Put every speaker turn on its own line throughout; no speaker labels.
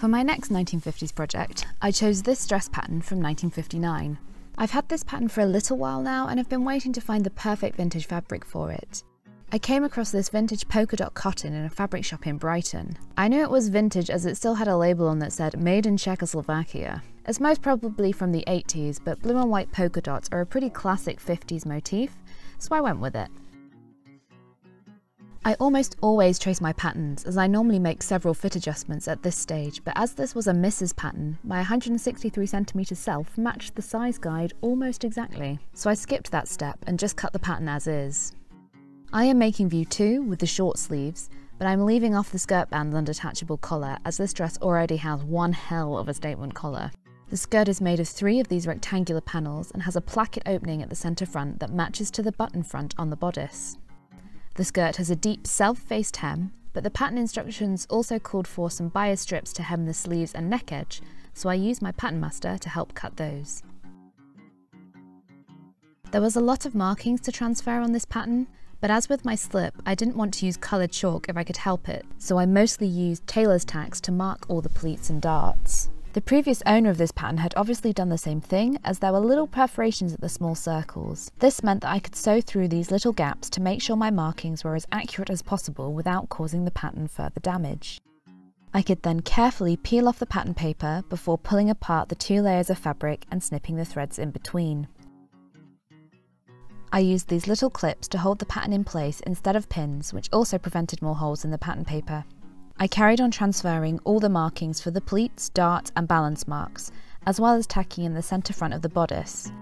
For my next 1950s project, I chose this dress pattern from 1959. I've had this pattern for a little while now and have been waiting to find the perfect vintage fabric for it. I came across this vintage polka dot cotton in a fabric shop in Brighton. I knew it was vintage as it still had a label on that said "Made in Czechoslovakia." It's most probably from the 80s, but blue and white polka dots are a pretty classic 50s motif, so I went with it. I almost always trace my patterns, as I normally make several fit adjustments at this stage, but as this was a Mrs. pattern, my 163cm self matched the size guide almost exactly, so I skipped that step and just cut the pattern as is. I am making view 2 with the short sleeves, but I'm leaving off the skirt bands and detachable collar, as this dress already has one hell of a statement collar. The skirt is made of 3 of these rectangular panels and has a placket opening at the centre front that matches to the button front on the bodice. The skirt has a deep self-faced hem, but the pattern instructions also called for some bias strips to hem the sleeves and neck edge, so I used my pattern master to help cut those. There was a lot of markings to transfer on this pattern, but as with my slip, I didn't want to use coloured chalk if I could help it, so I mostly used tailor's tacks to mark all the pleats and darts. The previous owner of this pattern had obviously done the same thing, as there were little perforations at the small circles. This meant that I could sew through these little gaps to make sure my markings were as accurate as possible without causing the pattern further damage. I could then carefully peel off the pattern paper before pulling apart the 2 layers of fabric and snipping the threads in between. I used these little clips to hold the pattern in place instead of pins, which also prevented more holes in the pattern paper. I carried on transferring all the markings for the pleats, dart and balance marks, as well as tacking in the centre front of the bodice.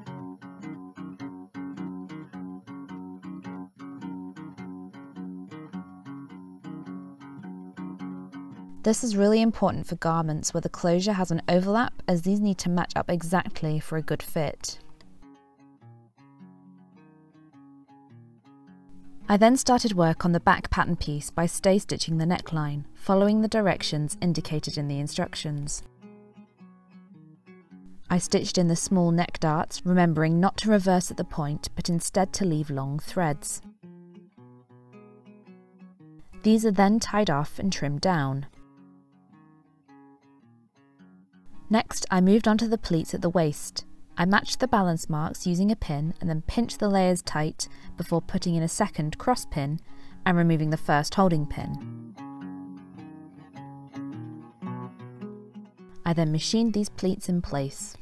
This is really important for garments where the closure has an overlap, as these need to match up exactly for a good fit. I then started work on the back pattern piece by stay stitching the neckline, following the directions indicated in the instructions. I stitched in the small neck darts, remembering not to reverse at the point, but instead to leave long threads. These are then tied off and trimmed down. Next, I moved on to the pleats at the waist. I matched the balance marks using a pin and then pinched the layers tight before putting in a second cross pin and removing the first holding pin. I then machined these pleats in place.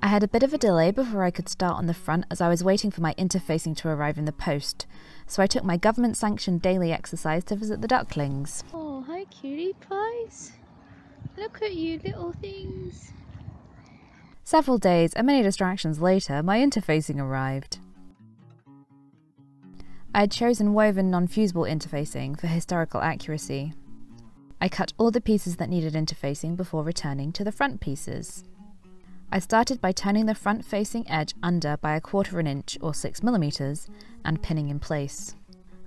I had a bit of a delay before I could start on the front, as I was waiting for my interfacing to arrive in the post, so I took my government-sanctioned daily exercise to visit the ducklings.
Oh, hi cutie pies. Look at you little things.
Several days and many distractions later, my interfacing arrived. I had chosen woven non-fusible interfacing for historical accuracy. I cut all the pieces that needed interfacing before returning to the front pieces. I started by turning the front-facing edge under by 1/4 inch or 6mm and pinning in place.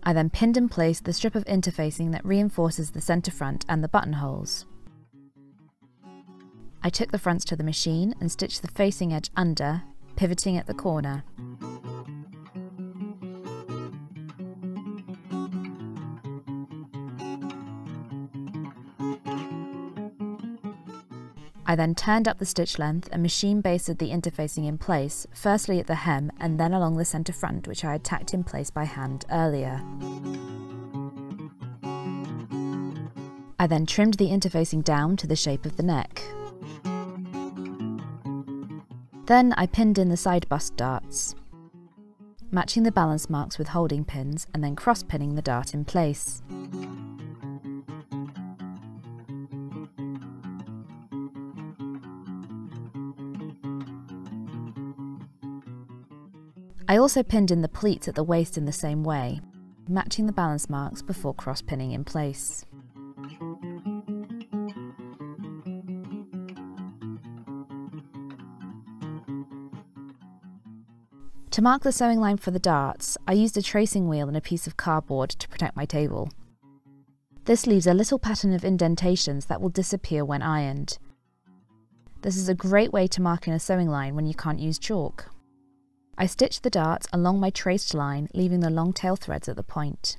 I then pinned in place the strip of interfacing that reinforces the centre front and the buttonholes. I took the fronts to the machine and stitched the facing edge under, pivoting at the corner. I then turned up the stitch length and machine basted the interfacing in place, firstly at the hem and then along the centre front, which I had tacked in place by hand earlier. I then trimmed the interfacing down to the shape of the neck. Then I pinned in the side bust darts, matching the balance marks with holding pins and then cross-pinning the dart in place. I also pinned in the pleats at the waist in the same way, matching the balance marks before cross-pinning in place. To mark the sewing line for the darts, I used a tracing wheel and a piece of cardboard to protect my table. This leaves a little pattern of indentations that will disappear when ironed. This is a great way to mark in a sewing line when you can't use chalk. I stitched the darts along my traced line, leaving the long tail threads at the point.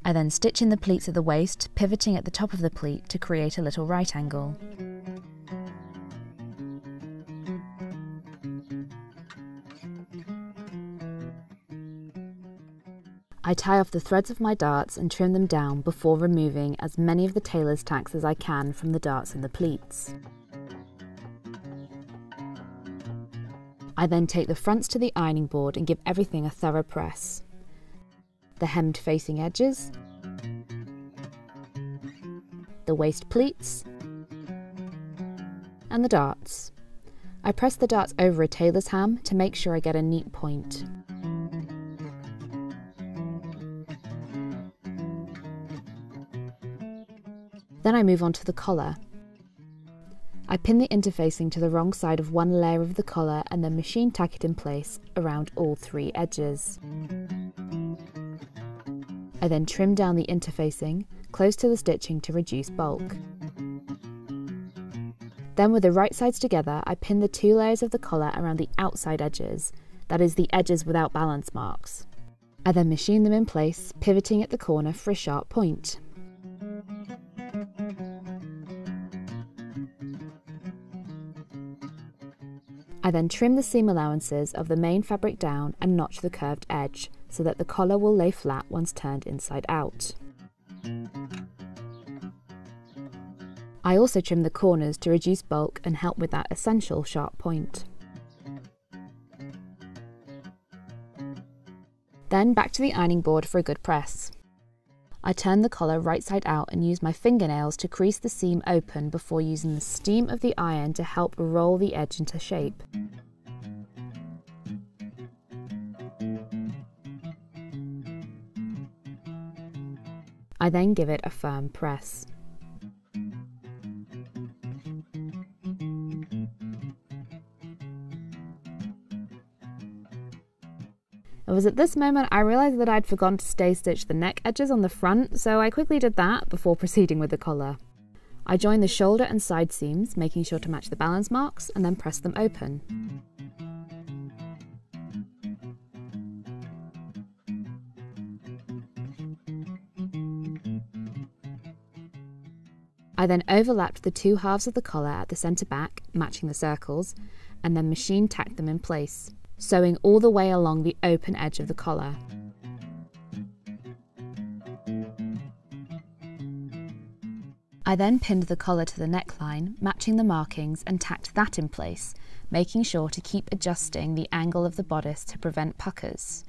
I then stitch in the pleats at the waist, pivoting at the top of the pleat to create a little right angle. I tie off the threads of my darts and trim them down before removing as many of the tailor's tacks as I can from the darts and the pleats. I then take the fronts to the ironing board and give everything a thorough press. The hemmed facing edges, the waist pleats, and the darts. I press the darts over a tailor's ham to make sure I get a neat point. Then I move on to the collar. I pin the interfacing to the wrong side of one layer of the collar and then machine tack it in place around all 3 edges. I then trim down the interfacing close to the stitching to reduce bulk. Then with the right sides together, I pin the 2 layers of the collar around the outside edges, that is the edges without balance marks. I then machine them in place, pivoting at the corner for a sharp point. I then trim the seam allowances of the main fabric down and notch the curved edge so that the collar will lay flat once turned inside out. I also trim the corners to reduce bulk and help with that essential sharp point. Then back to the ironing board for a good press. I turn the collar right side out and use my fingernails to crease the seam open before using the steam of the iron to help roll the edge into shape. I then give it a firm press. It was at this moment I realised that I'd forgotten to stay stitch the neck edges on the front, so I quickly did that before proceeding with the collar. I joined the shoulder and side seams, making sure to match the balance marks, and then press them open. I then overlapped the 2 halves of the collar at the centre back, matching the circles, and then machine tacked them in place, sewing all the way along the open edge of the collar. I then pinned the collar to the neckline, matching the markings, and tacked that in place, making sure to keep adjusting the angle of the bodice to prevent puckers.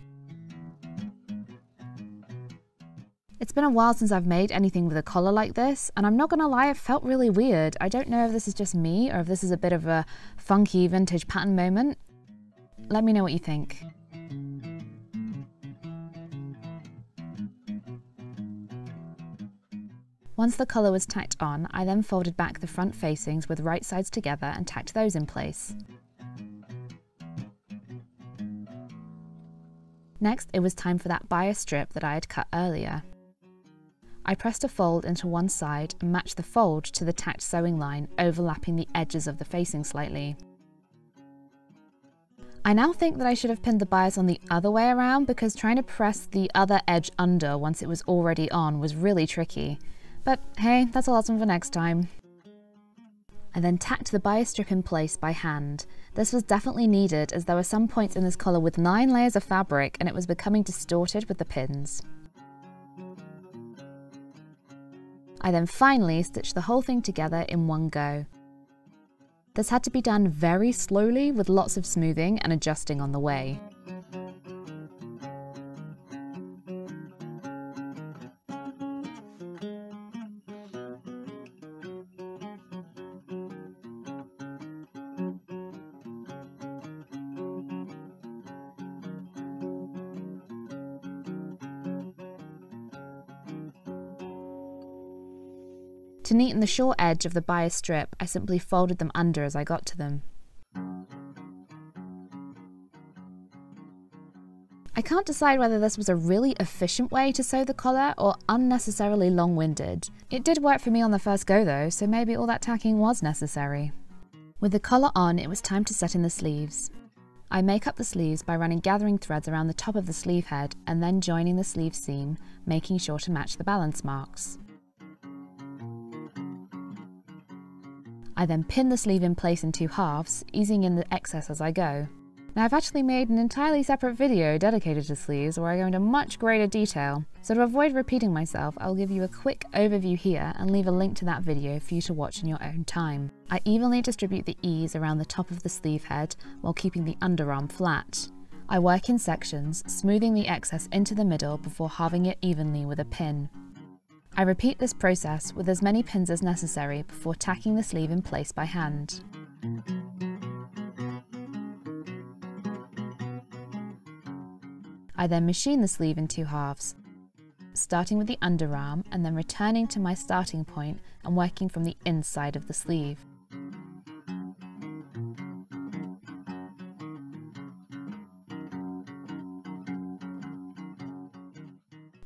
It's been a while since I've made anything with a collar like this, and I'm not gonna lie, it felt really weird. I don't know if this is just me or if this is a bit of a funky vintage pattern moment. Let me know what you think. Once the collar was tacked on, I then folded back the front facings with right sides together and tacked those in place. Next, it was time for that bias strip that I had cut earlier. I pressed a fold into one side and matched the fold to the tacked sewing line, overlapping the edges of the facing slightly. I now think that I should have pinned the bias on the other way around because trying to press the other edge under once it was already on was really tricky. But hey, that's a lesson for next time. I then tacked the bias strip in place by hand. This was definitely needed as there were some points in this collar with 9 layers of fabric and it was becoming distorted with the pins. I then finally stitched the whole thing together in one go. This had to be done very slowly with lots of smoothing and adjusting on the way. To neaten the short edge of the bias strip, I simply folded them under as I got to them. I can't decide whether this was a really efficient way to sew the collar or unnecessarily long-winded. It did work for me on the first go though, so maybe all that tacking was necessary. With the collar on, it was time to set in the sleeves. I make up the sleeves by running gathering threads around the top of the sleeve head and then joining the sleeve seam, making sure to match the balance marks. I then pin the sleeve in place in 2 halves, easing in the excess as I go. Now I've actually made an entirely separate video dedicated to sleeves where I go into much greater detail, so to avoid repeating myself, I'll give you a quick overview here and leave a link to that video for you to watch in your own time. I evenly distribute the ease around the top of the sleeve head while keeping the underarm flat. I work in sections, smoothing the excess into the middle before halving it evenly with a pin. I repeat this process with as many pins as necessary before tacking the sleeve in place by hand. I then machine the sleeve in 2 halves, starting with the underarm and then returning to my starting point and working from the inside of the sleeve.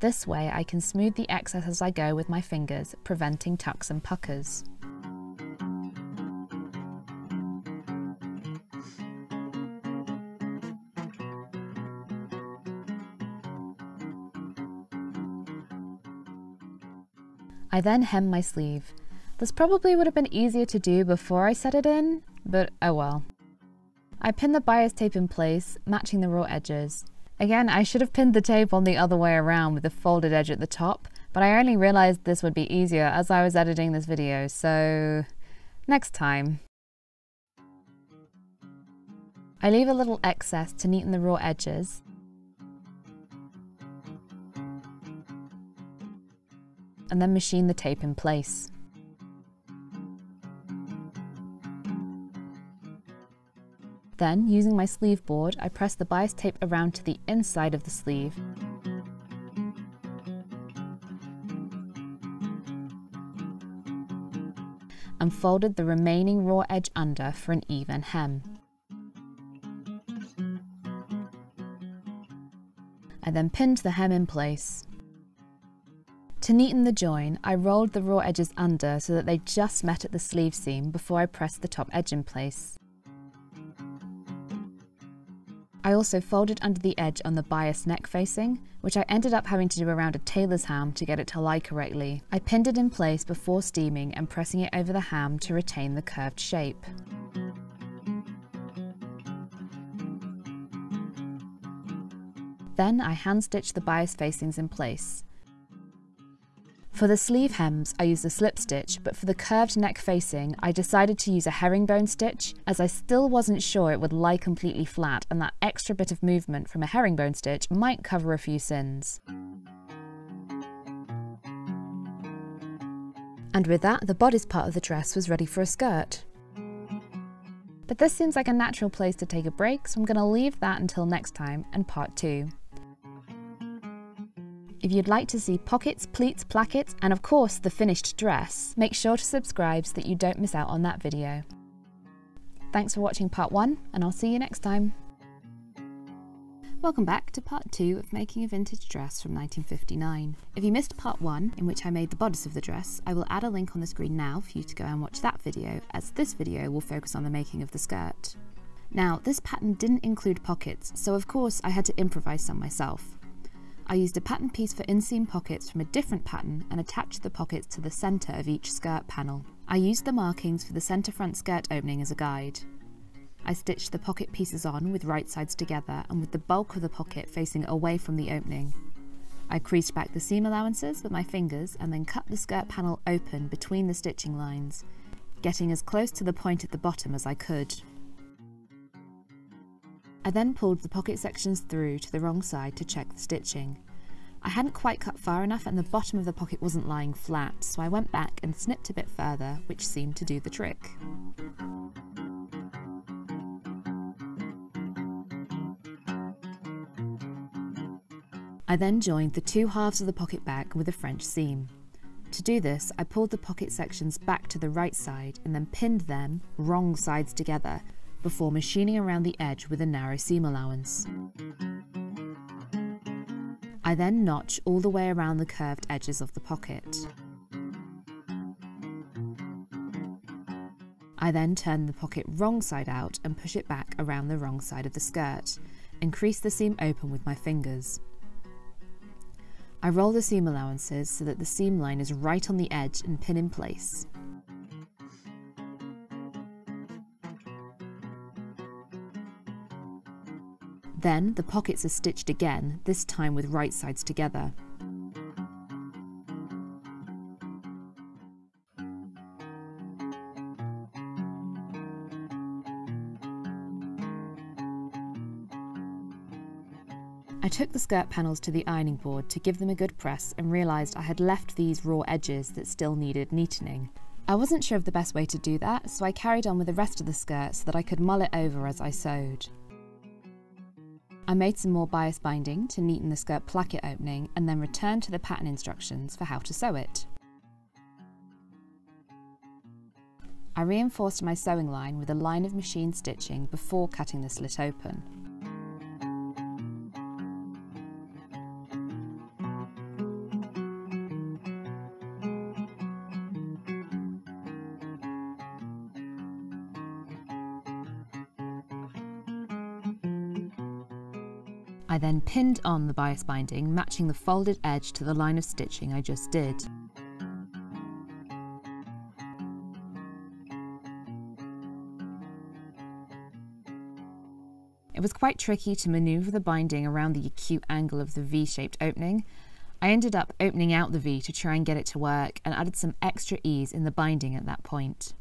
This way I can smooth the excess as I go with my fingers, preventing tucks and puckers. I then hem my sleeve. This probably would have been easier to do before I set it in, but oh well. I pin the bias tape in place, matching the raw edges. Again, I should have pinned the tape on the other way around with the folded edge at the top, but I only realized this would be easier as I was editing this video, so next time. I leave a little excess to neaten the raw edges. And then machine the tape in place. Then, using my sleeve board, I press the bias tape around to the inside of the sleeve. And folded the remaining raw edge under for an even hem. I then pinned the hem in place. To neaten the join, I rolled the raw edges under so that they just met at the sleeve seam before I pressed the top edge in place. I also folded under the edge on the bias neck facing, which I ended up having to do around a tailor's ham to get it to lie correctly. I pinned it in place before steaming and pressing it over the ham to retain the curved shape. Then I hand stitched the bias facings in place. For the sleeve hems, I used a slip stitch, but for the curved neck facing, I decided to use a herringbone stitch, as I still wasn't sure it would lie completely flat, and that extra bit of movement from a herringbone stitch might cover a few sins. And with that, the bodice part of the dress was ready for a skirt. But this seems like a natural place to take a break, so I'm going to leave that until next time and part 2. If you'd like to see pockets, pleats, plackets, and of course the finished dress, make sure to subscribe so that you don't miss out on that video. Thanks for watching part 1, and I'll see you next time. Welcome back to part 2 of making a vintage dress from 1959. If you missed part 1, in which I made the bodice of the dress, I will add a link on the screen now for you to go and watch that video, as this video will focus on the making of the skirt. Now, this pattern didn't include pockets, so of course I had to improvise some myself. I used a pattern piece for inseam pockets from a different pattern and attached the pockets to the centre of each skirt panel. I used the markings for the centre front skirt opening as a guide. I stitched the pocket pieces on with right sides together and with the bulk of the pocket facing away from the opening. I creased back the seam allowances with my fingers and then cut the skirt panel open between the stitching lines, getting as close to the point at the bottom as I could. I then pulled the pocket sections through to the wrong side to check the stitching. I hadn't quite cut far enough and the bottom of the pocket wasn't lying flat, so I went back and snipped a bit further, which seemed to do the trick. I then joined the 2 halves of the pocket back with a French seam. To do this, I pulled the pocket sections back to the right side and then pinned them, wrong sides together, before machining around the edge with a narrow seam allowance. I then notch all the way around the curved edges of the pocket. I then turn the pocket wrong side out and push it back around the wrong side of the skirt, and crease the seam open with my fingers. I roll the seam allowances so that the seam line is right on the edge and pin in place. Then the pockets are stitched again, this time with right sides together. I took the skirt panels to the ironing board to give them a good press and realised I had left these raw edges that still needed neatening. I wasn't sure of the best way to do that, so I carried on with the rest of the skirt so that I could mull it over as I sewed. I made some more bias binding to neaten the skirt placket opening and then returned to the pattern instructions for how to sew it. I reinforced my sewing line with a line of machine stitching before cutting the slit open. I then pinned on the bias binding, matching the folded edge to the line of stitching I just did. It was quite tricky to manoeuvre the binding around the acute angle of the V-shaped opening. I ended up opening out the V to try and get it to work and added some extra ease in the binding at that point.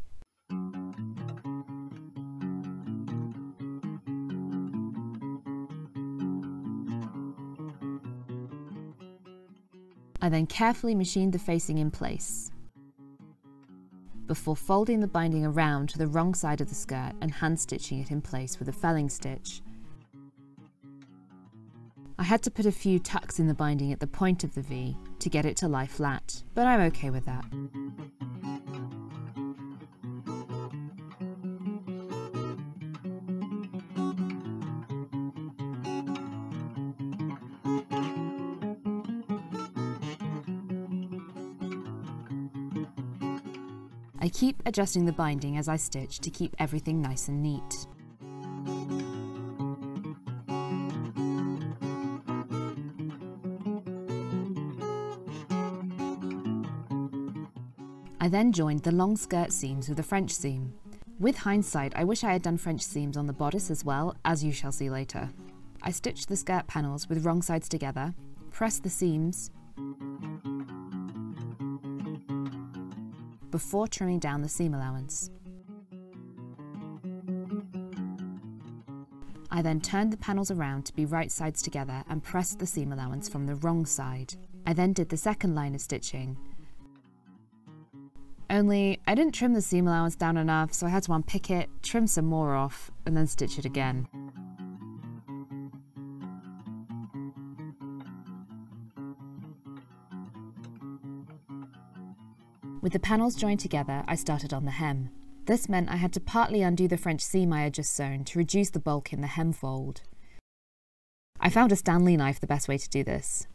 I then carefully machined the facing in place, before folding the binding around to the wrong side of the skirt and hand stitching it in place with a felling stitch. I had to put a few tucks in the binding at the point of the V to get it to lie flat, but I'm okay with that. I keep adjusting the binding as I stitch to keep everything nice and neat. I then joined the long skirt seams with a French seam. With hindsight, I wish I had done French seams on the bodice as well, as you shall see later. I stitched the skirt panels with wrong sides together, pressed the seams, before trimming down the seam allowance. I then turned the panels around to be right sides together and pressed the seam allowance from the wrong side. I then did the second line of stitching. Only I didn't trim the seam allowance down enough, so I had to unpick it, trim some more off, and then stitch it again. With the panels joined together, I started on the hem. This meant I had to partly undo the French seam I had just sewn to reduce the bulk in the hem fold. I found a Stanley knife the best way to do this.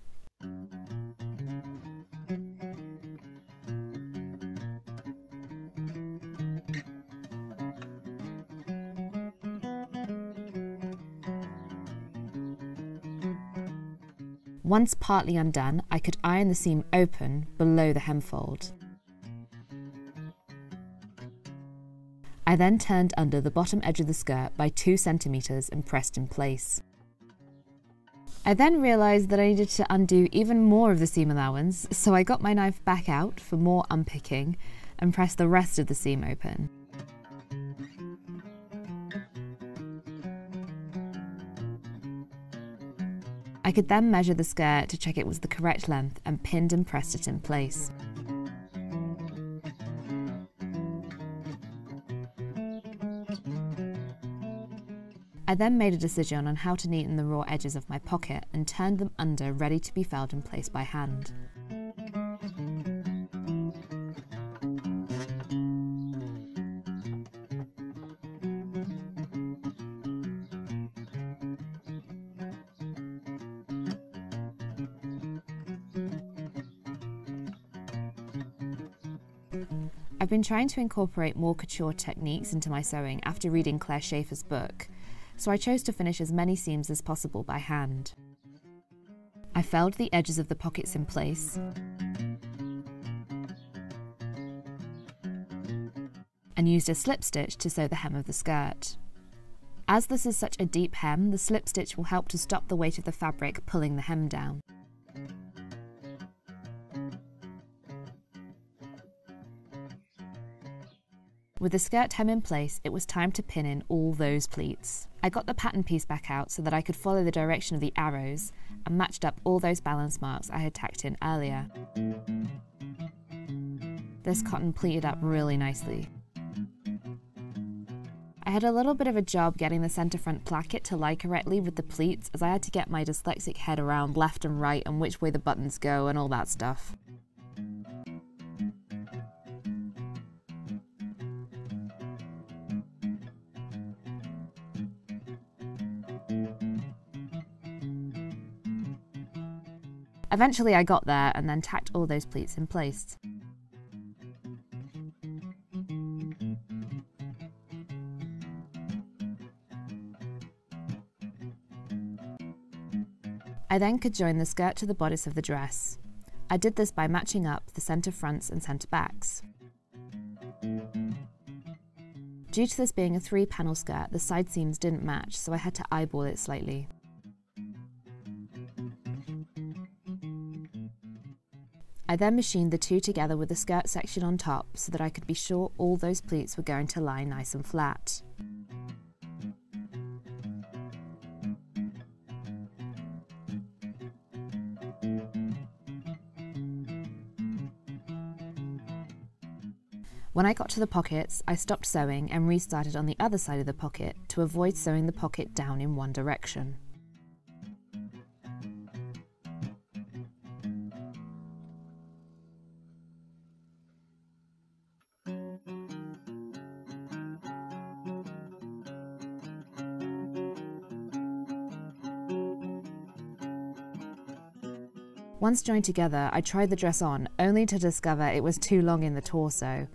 Once partly undone, I could iron the seam open below the hem fold. I then turned under the bottom edge of the skirt by 2 centimeters and pressed in place. I then realised that I needed to undo even more of the seam allowance, so I got my knife back out for more unpicking and pressed the rest of the seam open. I could then measure the skirt to check it was the correct length and pinned and pressed it in place. I then made a decision on how to neaten the raw edges of my pocket and turned them under, ready to be felled in place by hand. I've been trying to incorporate more couture techniques into my sewing after reading Claire Schaefer's book, so I chose to finish as many seams as possible by hand. I felled the edges of the pockets in place and used a slip stitch to sew the hem of the skirt. As this is such a deep hem, the slip stitch will help to stop the weight of the fabric pulling the hem down. With the skirt hem in place, it was time to pin in all those pleats. I got the pattern piece back out so that I could follow the direction of the arrows and matched up all those balance marks I had tacked in earlier. This cotton pleated up really nicely. I had a little bit of a job getting the centre front placket to lie correctly with the pleats, as I had to get my dyslexic head around left and right and which way the buttons go and all that stuff. Eventually I got there and then tacked all those pleats in place. I then could join the skirt to the bodice of the dress. I did this by matching up the centre fronts and centre backs. Due to this being a 3-panel skirt, the side seams didn't match, so I had to eyeball it slightly. I then machined the two together with the skirt section on top so that I could be sure all those pleats were going to lie nice and flat. When I got to the pockets, I stopped sewing and restarted on the other side of the pocket to avoid sewing the pocket down in one direction. Once joined together, I tried the dress on, only to discover it was too long in the torso.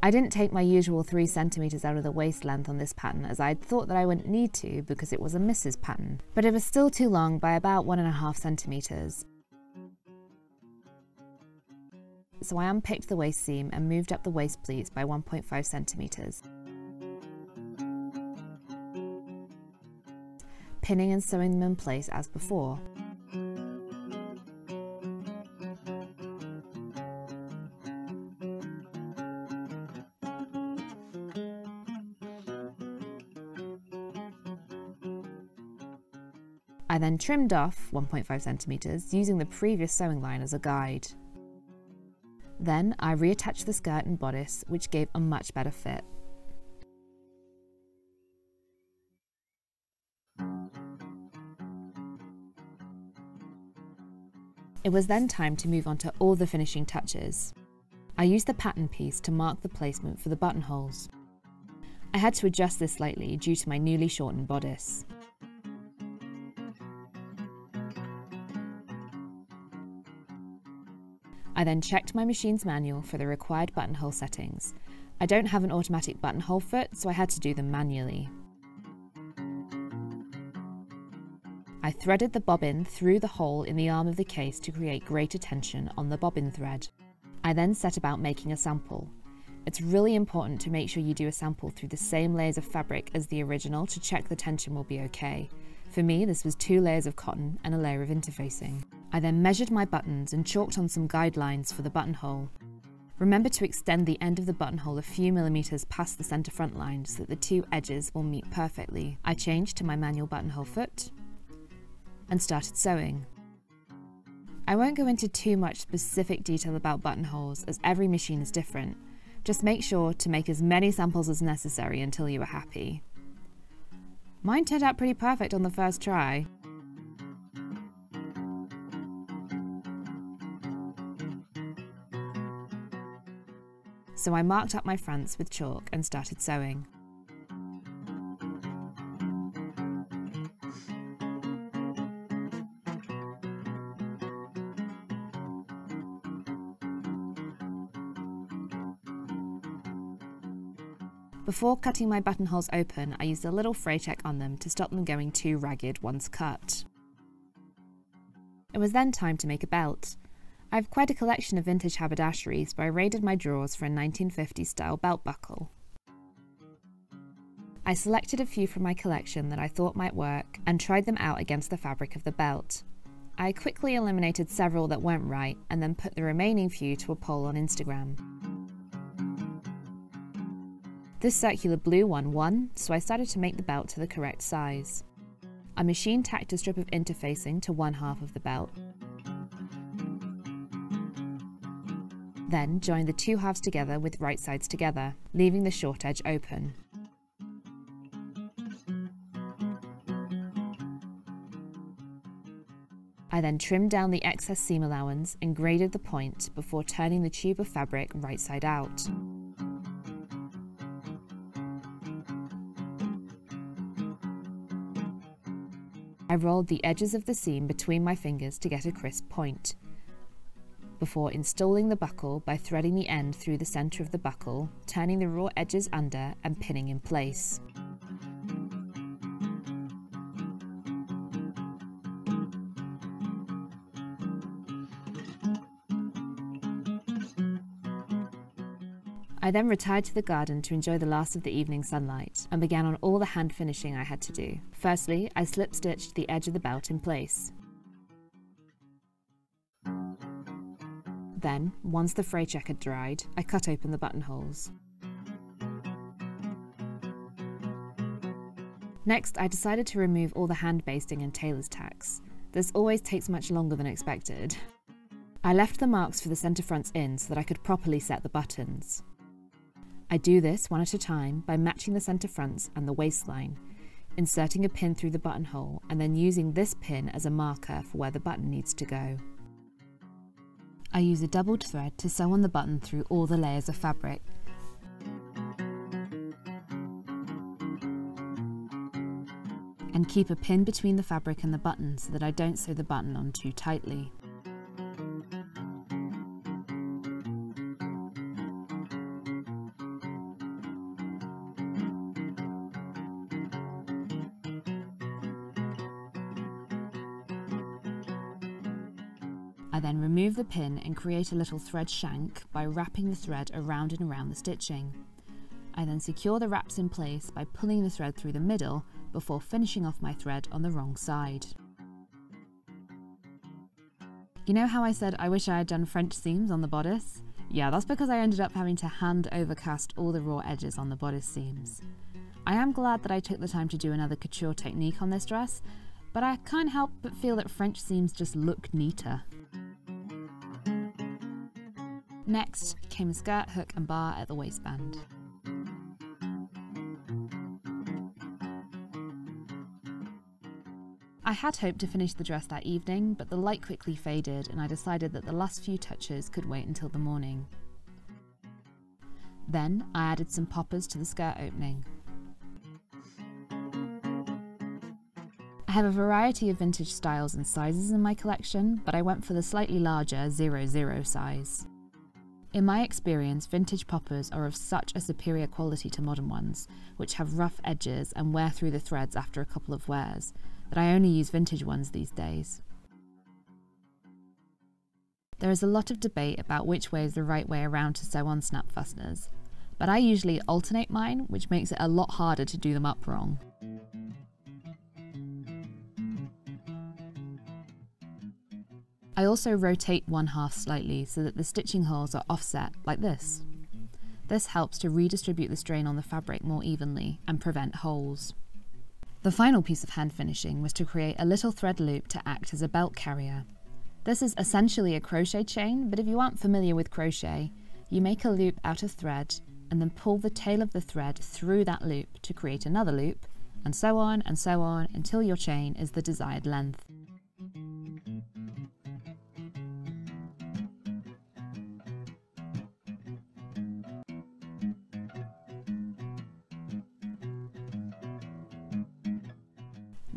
I didn't take my usual 3 centimeters out of the waist length on this pattern, as I had thought that I wouldn't need to because it was a missus pattern, but it was still too long by about 1.5 centimeters. So I unpicked the waist seam and moved up the waist pleats by 1.5 centimeters. Pinning and sewing them in place as before. I then trimmed off 1.5 centimeters using the previous sewing line as a guide. Then I reattached the skirt and bodice, which gave a much better fit. It was then time to move on to all the finishing touches. I used the pattern piece to mark the placement for the buttonholes. I had to adjust this slightly due to my newly shortened bodice. I then checked my machine's manual for the required buttonhole settings. I don't have an automatic buttonhole foot, so I had to do them manually. I threaded the bobbin through the hole in the arm of the case to create greater tension on the bobbin thread. I then set about making a sample. It's really important to make sure you do a sample through the same layers of fabric as the original to check the tension will be okay. For me, this was 2 layers of cotton and a layer of interfacing. I then measured my buttons and chalked on some guidelines for the buttonhole. Remember to extend the end of the buttonhole a few millimeters past the centre front line so that the 2 edges will meet perfectly. I changed to my manual buttonhole foot and started sewing. I won't go into too much specific detail about buttonholes as every machine is different. Just make sure to make as many samples as necessary until you are happy. Mine turned out pretty perfect on the first try. So I marked up my fronts with chalk and started sewing. Before cutting my buttonholes open, I used a little fray check on them to stop them going too ragged once cut. It was then time to make a belt. I have quite a collection of vintage haberdashery, so I raided my drawers for a 1950s style belt buckle. I selected a few from my collection that I thought might work and tried them out against the fabric of the belt. I quickly eliminated several that weren't right and then put the remaining few to a poll on Instagram. This circular blue one won, so I started to make the belt to the correct size. I machine tacked a strip of interfacing to one half of the belt. Then joined the two halves together with right sides together, leaving the short edge open. I then trimmed down the excess seam allowance and graded the point before turning the tube of fabric right side out. I rolled the edges of the seam between my fingers to get a crisp point, before installing the buckle by threading the end through the centre of the buckle, turning the raw edges under and pinning in place. I then retired to the garden to enjoy the last of the evening sunlight and began on all the hand finishing I had to do. Firstly, I slip stitched the edge of the belt in place. Then, once the fray check had dried, I cut open the buttonholes. Next, I decided to remove all the hand basting and tailor's tacks. This always takes much longer than expected. I left the marks for the centre fronts in so that I could properly set the buttons. I do this one at a time by matching the centre fronts and the waistline, inserting a pin through the buttonhole and then using this pin as a marker for where the button needs to go. I use a doubled thread to sew on the button through all the layers of fabric. And keep a pin between the fabric and the button so that I don't sew the button on too tightly. I then remove the pin and create a little thread shank by wrapping the thread around and around the stitching. I then secure the wraps in place by pulling the thread through the middle before finishing off my thread on the wrong side. You know how I said I wish I had done French seams on the bodice? Yeah, that's because I ended up having to hand overcast all the raw edges on the bodice seams. I am glad that I took the time to do another couture technique on this dress, but I can't help but feel that French seams just look neater. Next came a skirt hook and bar at the waistband. I had hoped to finish the dress that evening, but the light quickly faded and I decided that the last few touches could wait until the morning. Then I added some poppers to the skirt opening. I have a variety of vintage styles and sizes in my collection, but I went for the slightly larger 00 size. In my experience, vintage poppers are of such a superior quality to modern ones, which have rough edges and wear through the threads after a couple of wears, that I only use vintage ones these days. There is a lot of debate about which way is the right way around to sew on snap fasteners, but I usually alternate mine, which makes it a lot harder to do them up wrong. I also rotate one half slightly so that the stitching holes are offset like this. This helps to redistribute the strain on the fabric more evenly and prevent holes. The final piece of hand finishing was to create a little thread loop to act as a belt carrier. This is essentially a crochet chain, but if you aren't familiar with crochet, you make a loop out of thread and then pull the tail of the thread through that loop to create another loop, and so on until your chain is the desired length.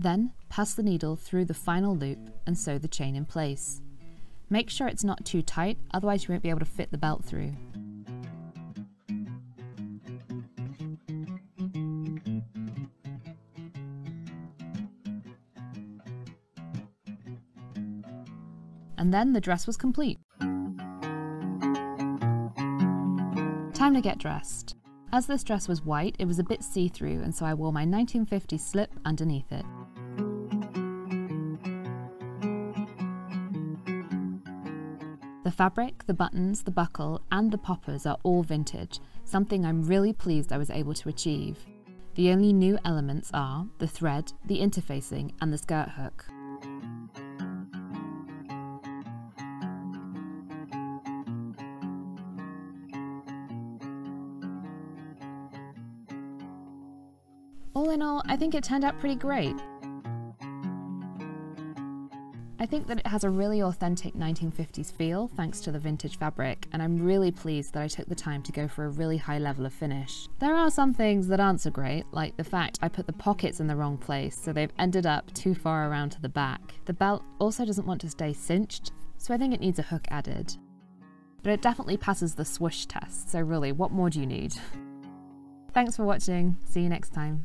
Then, pass the needle through the final loop and sew the chain in place. Make sure it's not too tight, otherwise you won't be able to fit the belt through. and then the dress was complete. Time to get dressed. As this dress was white, it was a bit see-through, and so I wore my 1950s slip underneath it. The fabric, the buttons, the buckle, and the poppers are all vintage, something I'm really pleased I was able to achieve. The only new elements are the thread, the interfacing, and the skirt hook. All in all, I think it turned out pretty great. I think that it has a really authentic 1950s feel thanks to the vintage fabric, and I'm really pleased that I took the time to go for a really high level of finish. There are some things that aren't so great, like the fact I put the pockets in the wrong place, so they've ended up too far around to the back. The belt also doesn't want to stay cinched, so I think it needs a hook added. But it definitely passes the swoosh test, so really, what more do you need? Thanks for watching, see you next time.